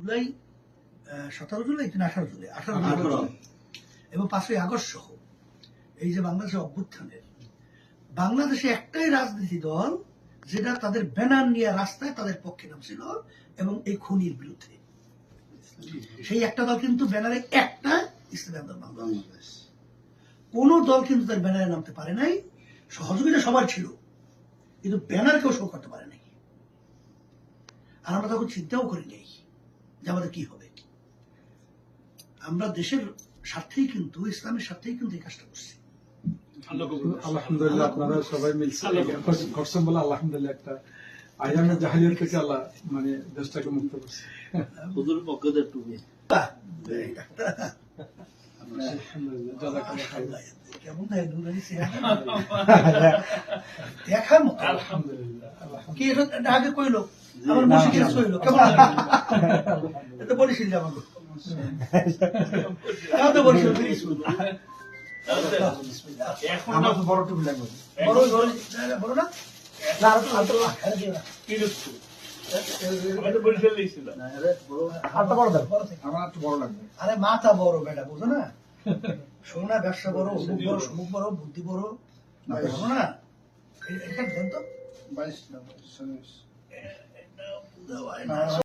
জুলাই 17 জুলাই 18 জুলাই 18 এবং 5ই আগস্ট সহ এই যে বাংলাদেশের অভ্যুত্থানের বাংলাদেশে একটাই রাজনীতি দল যেটা তাদের ব্যানার নিয়ে রাস্তায় তাদের পক্ষে নামছিল এবং এই খুনির বিরুদ্ধে। সেই একটা দল কিন্তু ব্যানারে একটা ইসলামী আন্দোলন বাংলাদেশ, কোন দল কিন্তু তার ব্যানারে নামতে পারে নাই। সহযোগিতা সবার ছিল, কিন্তু ব্যানার কেউ শো করতে পারে নাই। আর আমরা তখন চিন্তাও করি নাই যে আমাদের কি হবে। আমরা দেশের স্বার্থেই কিন্তু, ইসলামের স্বার্থেই কিন্তু এই কাজটা করছি। আলহামদুলিল্লাহ, আপনারা সবাই মিলছে করছেন বলে আলহামদুলিল্লাহ একটা আইয়ামের জাহিলিয়াত থেকে আল্লাহ মানে দেশটাকে মুক্ত করছে। হুজুরের পক্ষ থেকে টুপি কেমন দেখার মতো। কি আগে কইল আমার মুশকিল হইল কেমন এটা বলিস আমার বলিস বড় টুপি লাগবে, বড় না আরে মাথা বড় বেটা, বুঝো না? সোনা ব্যবসা বড়, মুখ বড়, সমুখ বড়, বুদ্ধি বড়, না? এটা দেন তো 22